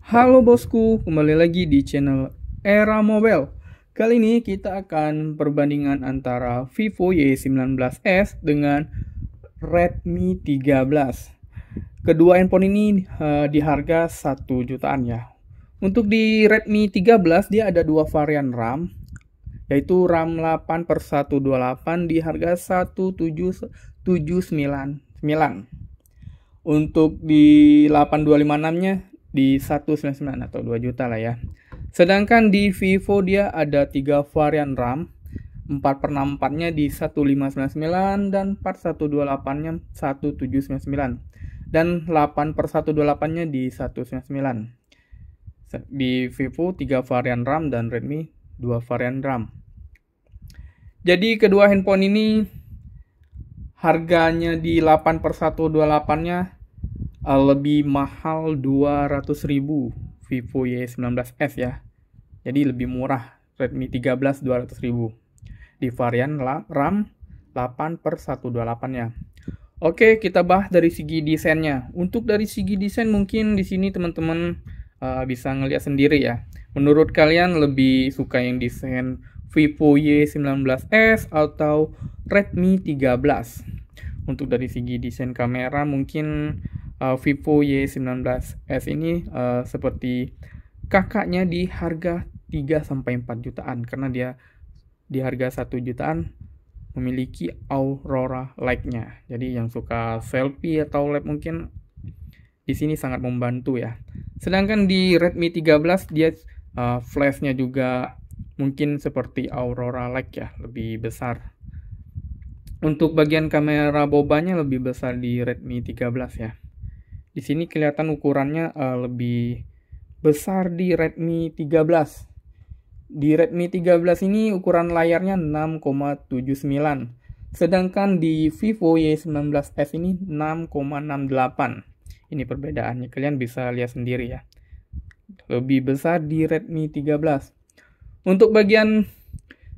Halo bosku, kembali lagi di channel Era Mobile. Kali ini kita akan perbandingan antara Vivo Y19s dengan Redmi 13. Kedua handphone ini di harga 1 jutaan ya. Untuk di Redmi 13 dia ada dua varian RAM, yaitu RAM 8/128 di harga 1779. Untuk di 8256-nya di 199 atau 2 juta lah ya. Sedangkan di Vivo dia ada 3 varian RAM, 4/64-nya di 1599 dan 4128-nya 1799 dan 8/128-nya di 199. Di Vivo 3 varian RAM dan Redmi 2 varian RAM. Jadi kedua handphone ini harganya di 8/128-nya lebih mahal 200.000 Vivo Y19s ya. Jadi lebih murah Redmi 13 200.000 di varian RAM 8/128-nya. Oke, kita bahas dari segi desainnya. Untuk dari segi desain mungkin di sini teman-teman bisa ngeliat sendiri ya. Menurut kalian lebih suka yang desain Vivo Y19s atau Redmi 13? Untuk dari segi desain kamera mungkin Vivo Y19s ini seperti kakaknya di harga 3-4 jutaan, karena dia di harga 1 jutaan memiliki Aurora Light-nya. Jadi yang suka selfie atau lab mungkin di sini sangat membantu ya. Sedangkan di Redmi 13 dia flashnya juga mungkin seperti Aurora Light ya, lebih besar. Untuk bagian kamera bobanya lebih besar di Redmi 13 ya. Di sini kelihatan ukurannya lebih besar di Redmi 13. Di Redmi 13 ini ukuran layarnya 6,79. Sedangkan di Vivo Y19s ini 6,68. Ini perbedaannya, kalian bisa lihat sendiri ya. Lebih besar di Redmi 13. Untuk bagian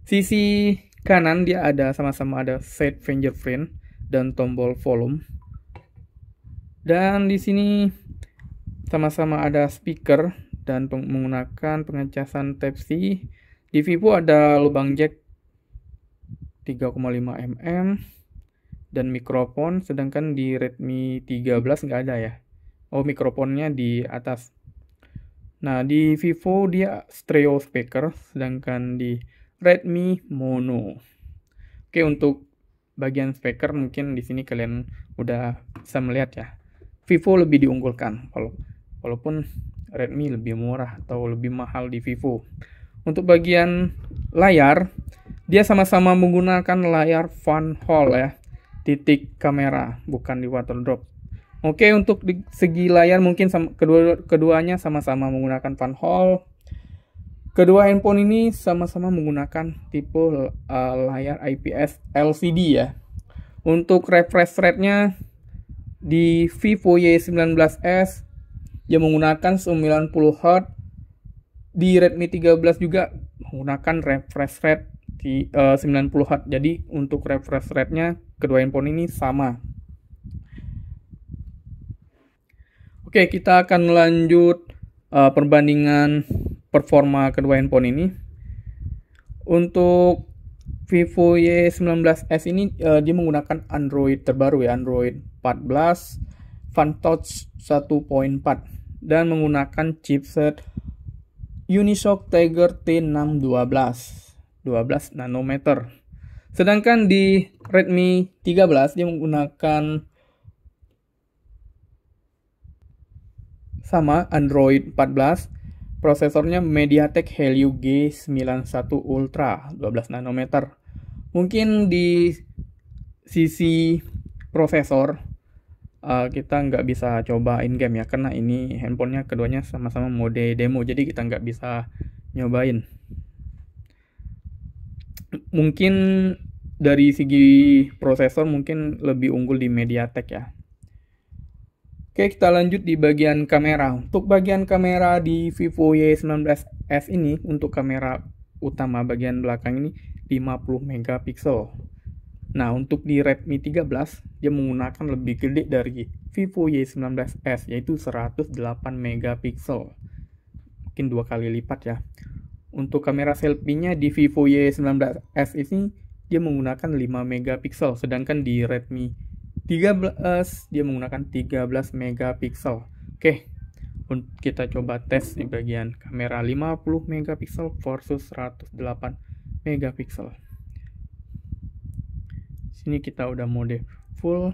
sisi kanan dia ada sama-sama ada set fingerprint dan tombol volume. Dan di sini sama-sama ada speaker dan menggunakan pengecasan Type-C. Di Vivo ada lubang jack 3,5 mm dan mikrofon, sedangkan di Redmi 13 nggak ada ya. Oh, mikrofonnya di atas. Nah, di Vivo dia stereo speaker, sedangkan di Redmi mono. Oke, untuk bagian speaker mungkin di sini kalian udah bisa melihat ya. Vivo lebih diunggulkan, walaupun Redmi lebih murah atau lebih mahal di Vivo. Untuk bagian layar, dia sama-sama menggunakan layar fan hole ya, titik kamera, bukan di water drop. Oke, untuk di segi layar mungkin keduanya sama-sama menggunakan fan hole. Kedua handphone ini sama-sama menggunakan tipe layar IPS LCD ya. Untuk refresh rate-nya di Vivo Y19s dia menggunakan 90 Hz. Di Redmi 13 juga menggunakan refresh rate di 90 Hz. Jadi untuk refresh rate-nya kedua handphone ini sama. Oke, kita akan lanjut perbandingan performa kedua handphone ini. Untuk Vivo Y19s ini dia menggunakan Android terbaru ya, Android 14 Fun Touch 1.4 dan menggunakan chipset Unisoc Tiger T612 12 nanometer. Sedangkan di Redmi 13 dia menggunakan sama Android 14, prosesornya MediaTek Helio G91 Ultra 12 nanometer. Mungkin di sisi prosesor kita nggak bisa coba in game ya, karena ini handphonenya keduanya sama-sama mode demo, jadi kita nggak bisa nyobain. Mungkin dari segi prosesor mungkin lebih unggul di MediaTek ya. Oke, kita lanjut di bagian kamera. Untuk bagian kamera di Vivo Y19s ini, untuk kamera utama bagian belakang ini 50 megapiksel. Nah, untuk di Redmi 13 dia menggunakan lebih gede dari Vivo Y19s, yaitu 108 megapiksel. mungkin 2 kali lipat ya. Untuk kamera selfie-nya di Vivo Y19s ini dia menggunakan 5 megapiksel, sedangkan di Redmi 13 dia menggunakan 13 megapiksel. Oke, kita coba tes di bagian kamera 50 megapiksel versus 108 megapiksel. Sini kita udah mode full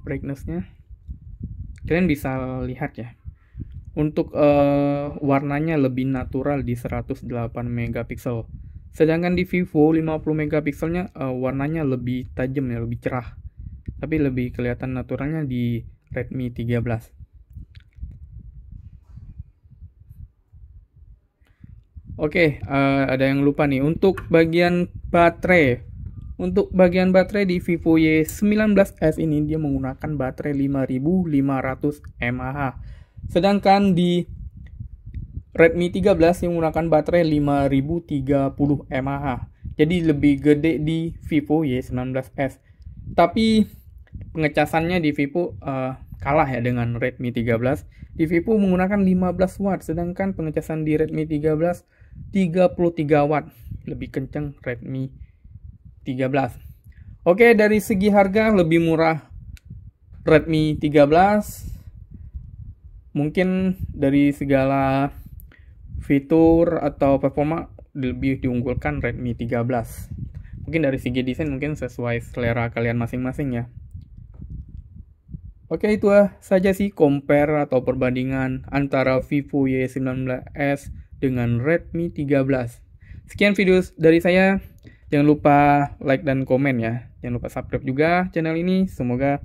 brightness-nya. Kalian bisa lihat ya. Untuk warnanya lebih natural di 108 megapiksel. Sedangkan di Vivo 50 megapikselnya warnanya lebih tajam ya, lebih cerah. Tapi lebih kelihatan naturalnya di Redmi 13. Oke, ada yang lupa nih untuk bagian baterai. Untuk bagian baterai di Vivo Y19s ini dia menggunakan baterai 5500 mAh. Sedangkan di Redmi 13 yang menggunakan baterai 5030 mAh. Jadi lebih gede di Vivo Y19s. Tapi pengecasannya di Vivo kalah ya dengan Redmi 13. Di Vivo menggunakan 15 watt, sedangkan pengecasan di Redmi 13 33 watt. Lebih kencang Redmi 13. Oke, dari segi harga lebih murah Redmi 13. Mungkin dari segala fitur atau performa lebih diunggulkan Redmi 13. Mungkin dari segi desain mungkin sesuai selera kalian masing-masing ya. Oke, itu saja sih compare atau perbandingan antara Vivo Y19s dengan Redmi 13. Sekian video dari saya. Jangan lupa like dan komen ya. Jangan lupa subscribe juga channel ini. Semoga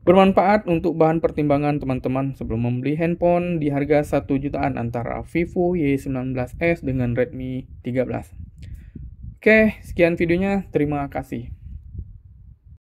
bermanfaat untuk bahan pertimbangan teman-teman sebelum membeli handphone di harga 1 jutaan antara Vivo Y19s dengan Redmi 13. Oke, sekian videonya. Terima kasih.